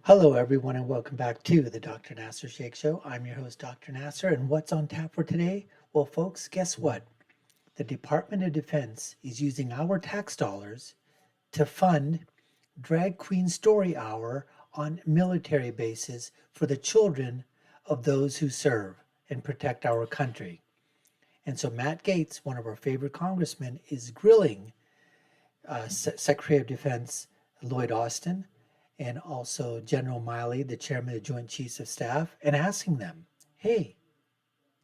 Hello, everyone, and welcome back to the Dr. Nasir Shaikh Show. I'm your host, Dr. Nasir, and what's on tap for today? Well, folks, guess what? The Department of Defense is using our tax dollars to fund Drag Queen Story Hour on military bases for the children of those who serve and protect our country. And so Matt Gaetz, one of our favorite congressmen, is grilling Secretary of Defense Lloyd Austin and also General Miley, the chairman of the Joint Chiefs of Staff, and asking them, hey,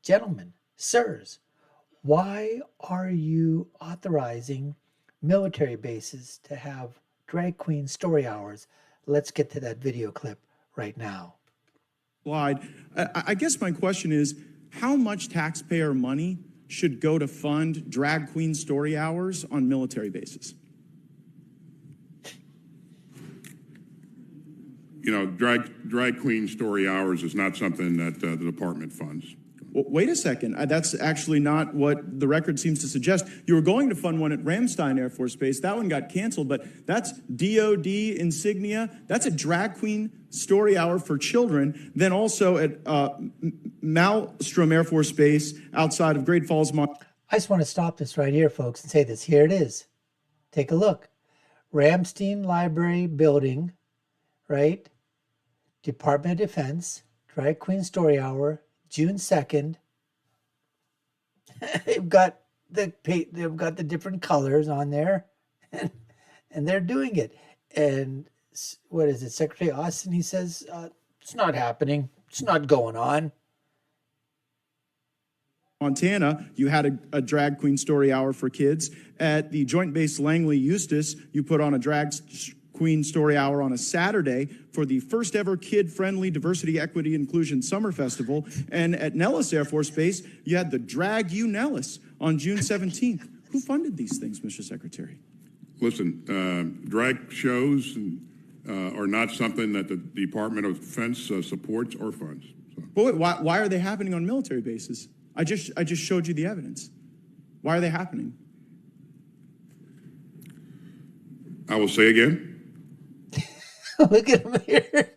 gentlemen, sirs, why are you authorizing military bases to have drag queen story hours? Let's get to that video clip right now. I guess my question is, how much taxpayer money should go to fund drag queen story hours on military bases? You know, drag queen story hours is not something that the department funds. Well, wait a second. That's actually not what the record seems to suggest. You were going to fund one at Ramstein Air Force Base. That one got canceled, but that's DOD insignia. That's a drag queen story hour for children. Then also at Malmstrom Air Force Base outside of Great Falls, Montana. I just want to stop this right here, folks, and say this. Here it is. Take a look. Ramstein Library Building, right? Department of Defense, Drag Queen Story Hour, June 2nd. they've got the different colors on there, and they're doing it. And what is it, Secretary Austin? He says it's not happening. It's not going on. Montana, you had a drag queen story hour for kids. At the Joint Base Langley Eustis, you put on a drag queen story hour on a Saturday for the first ever kid-friendly diversity, equity, inclusion summer festival. And at Nellis Air Force Base, you had the Drag You Nellis on June 17th. Who funded these things, Mr. Secretary? Listen, drag shows are not something that the Department of Defense supports or funds. So. But wait, why are they happening on military bases? I just showed you the evidence. Why are they happening? I will say again. Look at them here.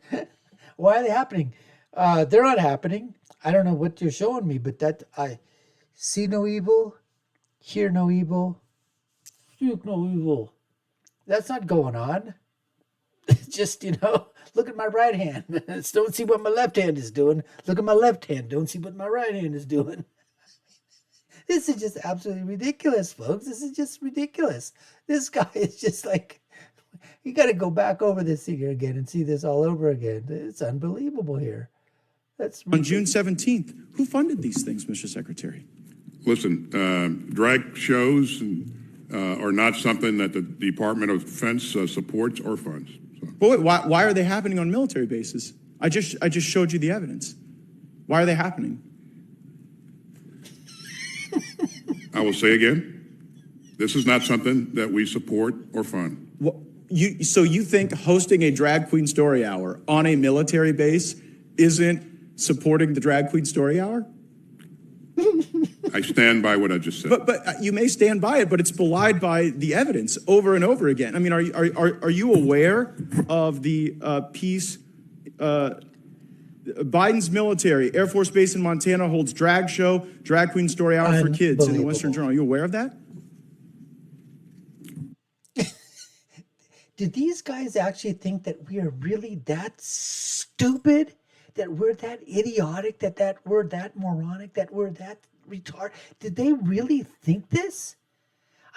Why are they happening? They're not happening. I don't know what you're showing me, but that I see no evil, hear no evil, speak no evil. That's not going on. It's just, look at my right hand. Don't see what my left hand is doing. Look at my left hand. Don't see what my right hand is doing. This is just absolutely ridiculous, folks. This is just ridiculous. This guy is just like, you got to go back over this thing again and see this all over again. It's unbelievable here. That's ridiculous. On June 17th, who funded these things, Mr. Secretary? Listen, drag shows are not something that the Department of Defense supports or funds. So. But wait, why are they happening on military bases? I just showed you the evidence. Why are they happening? I will say again, this is not something that we support or fund. So you think hosting a drag queen story hour on a military base isn't supporting the drag queen story hour? I stand by what I just said. But you may stand by it, but it's belied by the evidence over and over again. I mean, are you aware of the piece? Biden's military, Air Force Base in Montana holds drag queen story hour for kids in the Western Journal. Are you aware of that? Do these guys actually think that we are really that stupid? That we're that idiotic? That we're that moronic? That we're that retarded? Did they really think this?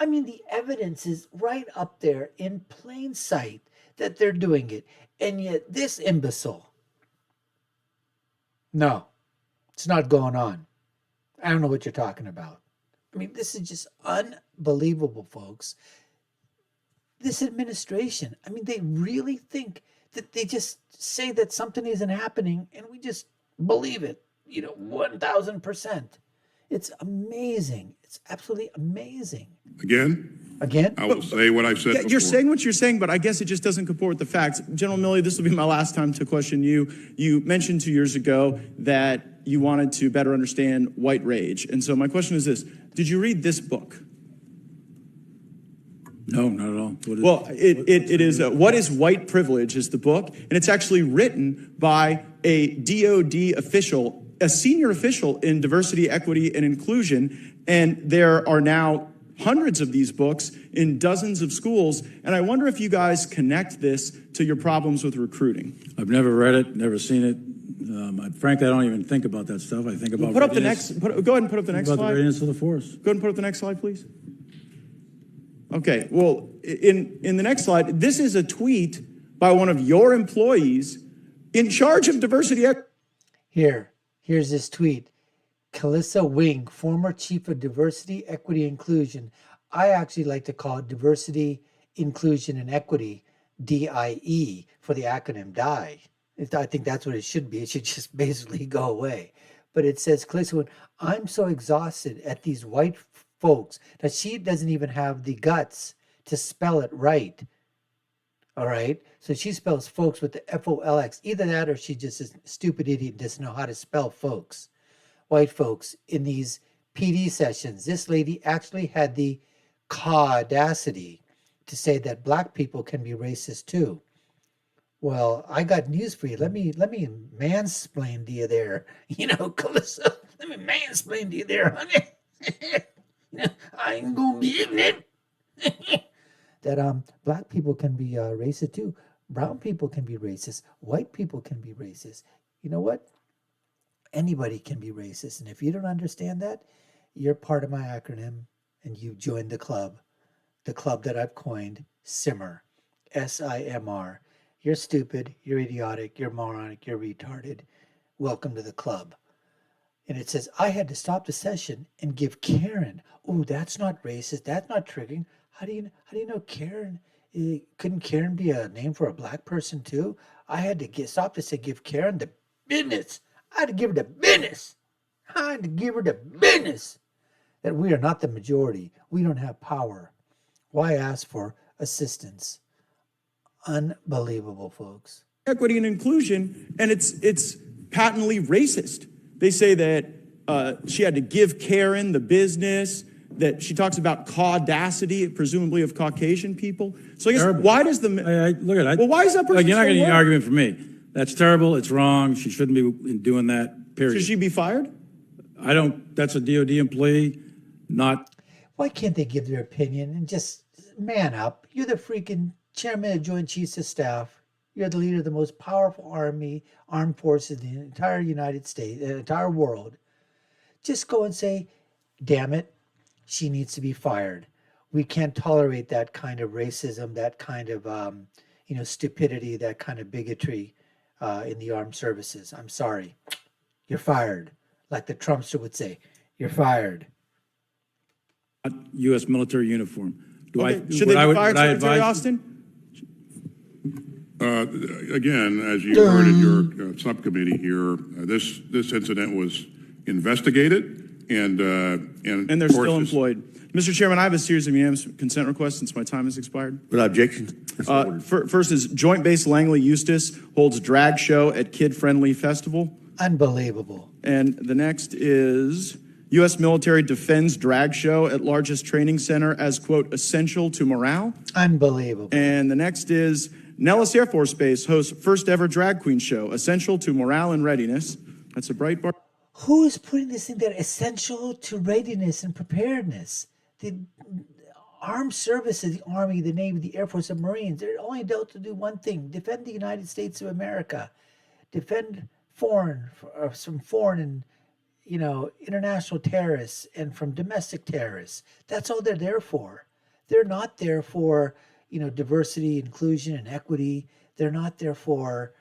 I mean, the evidence is right up there in plain sight that they're doing it. And yet this imbecile. No, it's not going on. I don't know what you're talking about. I mean, this is just unbelievable, folks. This administration, I mean, they really think that they just say that something isn't happening and we just believe it, 1000%. It's amazing. It's absolutely amazing. Again? I will say what I've said before. You're saying what you're saying, but I guess it just doesn't comport with the facts. General Milley, this will be my last time to question you. You mentioned 2 years ago that you wanted to better understand white rage. And so my question is this. Did you read this book? No, not at all. Well, it is, What is White Privilege is the book, and it's actually written by a DOD official, a senior official in diversity, equity, and inclusion, and there are now hundreds of these books in dozens of schools, and I wonder if you guys connect this to your problems with recruiting. I've never read it, never seen it. Frankly, I don't even think about that stuff. I think about Go ahead and put up the next about slide. the readiness of the force. Go ahead and put up the next slide, please. Okay, well, in the next slide, this is a tweet by one of your employees in charge of diversity. Here's this tweet. Calissa Wing, former chief of diversity, equity, inclusion. I actually like to call it diversity, inclusion, and equity, DIE, for the acronym DIE. I think that's what it should be. It should just basically go away. But it says, Calissa Wing, I'm so exhausted at these white folks that she doesn't even have the guts to spell it right. All right. So she spells folks with the FOLX. Either that or she just is a stupid idiot and doesn't know how to spell folks. White folks in these PD sessions. This lady actually had the audacity to say that black people can be racist too. Well, I got news for you. Let me mansplain to you there. Calissa, let me mansplain to you there, honey. I ain't gonna be ignorant. That black people can be racist too. Brown people can be racist. White people can be racist. You know what? Anybody can be racist. And if you don't understand that, you're part of my acronym and you've joined the club that I've coined, SIMR, SIMR. You're stupid, you're idiotic, you're moronic, you're retarded. Welcome to the club. And it says, I had to stop the session and give Karen. Oh, that's not racist. That's not triggering. How do you know Karen? Couldn't Karen be a name for a black person too? I had to stop to say, give Karen the business. I had to give her the business. I had to give her the business. That we are not the majority. We don't have power. Why ask for assistance? Unbelievable, folks. Equity and inclusion, and it's patently racist. They say that she had to give Karen the business, that she talks about caudacity, presumably of Caucasian people. So I guess, Terrible. why does the... look at it. Well, why is that person You're not so getting an low? argument from me. That's terrible. It's wrong. She shouldn't be doing that, period. Should she be fired? That's a DOD employee, not... Why can't they give their opinion and just man up? You're the freaking chairman of Joint Chiefs of Staff. You're the leader of the most powerful armed forces in the entire United States, the entire world. Just go and say, damn it, she needs to be fired. We can't tolerate that kind of racism, that kind of, stupidity, that kind of bigotry in the armed services. I'm sorry. You're fired. Like the Trumpster would say, you're fired. U.S. military uniform. Should they be fired, Secretary Austin? Again, as you heard in your subcommittee here, this incident was investigated and And they're of course still is- employed. Mr. Chairman, I have a series of unanimous consent requests since my time has expired. Without objection. First is Joint Base Langley Eustis holds drag show at kid-friendly festival. Unbelievable. And the next is U.S. military defends drag show at largest training center as, quote, essential to morale. Unbelievable. And the next is Nellis Air Force Base hosts first ever drag queen show, essential to morale and readiness. That's a Breitbart. Who is putting this in there? Essential to readiness and preparedness. The armed services, the Army, the Navy, the Air Force, and Marines, they're only dealt to do one thing: defend the United States of America, defend from foreign and international terrorists and from domestic terrorists. That's all they're there for. They're not there for diversity, inclusion, and equity. They're not there for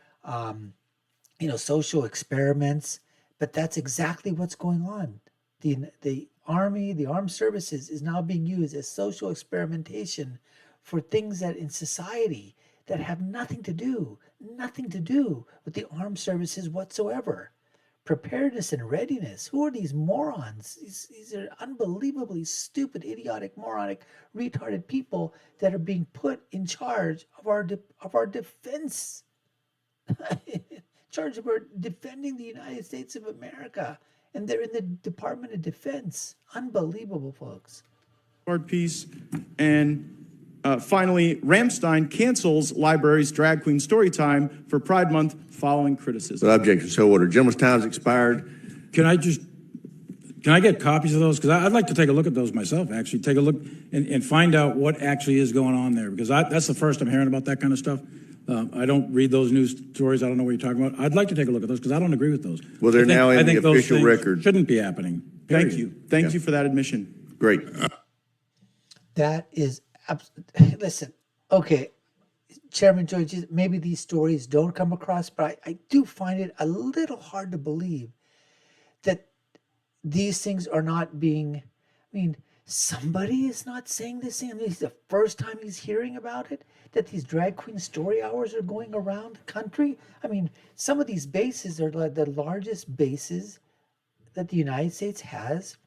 social experiments. But that's exactly what's going on. The Army, the armed services, is now being used as social experimentation for things that in society that have nothing to do with the armed services whatsoever. Preparedness and readiness. Who are these morons? These are unbelievably stupid, idiotic, moronic, retarded people that are being put in charge of our defense. Charge of defending the United States of America, and they're in the Department of Defense. Unbelievable, folks. Piece. And Finally, Ramstein cancels library's drag queen story time for Pride Month following criticism. Without objection, so ordered. Gentleman's time's expired. Can I get copies of those? Because I'd like to take a look at those myself, actually. Take a look and find out what actually is going on there. Because that's the first I'm hearing about that kind of stuff. I don't read those news stories. I don't know what you're talking about. I'd like to take a look at those because I don't agree with those. Well, they're now in the official record. Shouldn't be happening. Thank you. Thank you for that admission. Great. That is, listen, okay, Chairman George, maybe these stories don't come across, but I do find it a little hard to believe that these things are not being, somebody is not saying this thing. It's the first time he's hearing about it, that these drag queen story hours are going around the country. Some of these bases are like the largest bases that the United States has,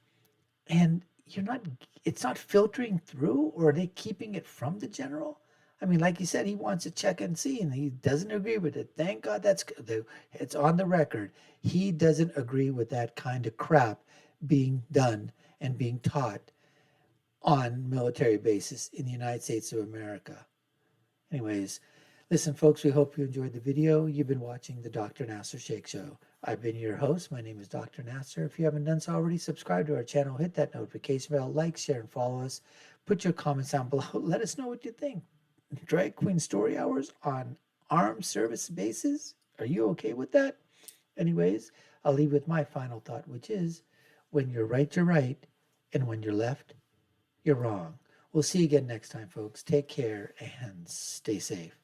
and it's not filtering through, or are they keeping it from the general? Like you said, he wants to check and see, and he doesn't agree with it. Thank God it's on the record. He doesn't agree with that kind of crap being done and being taught on military bases in the United States of America. Anyways, listen, folks, we hope you enjoyed the video. You've been watching the Dr. Nasir Shaikh Show. I've been your host. My name is Dr. Nasir. If you haven't done so already, subscribe to our channel, hit that notification bell, like, share, and follow us. Put your comments down below. Let us know what you think. Drag queen story hours on armed service bases? Are you okay with that? Anyways, I'll leave with my final thought, which is, when you're right, and when you're left, you're wrong. We'll see you again next time, folks. Take care and stay safe.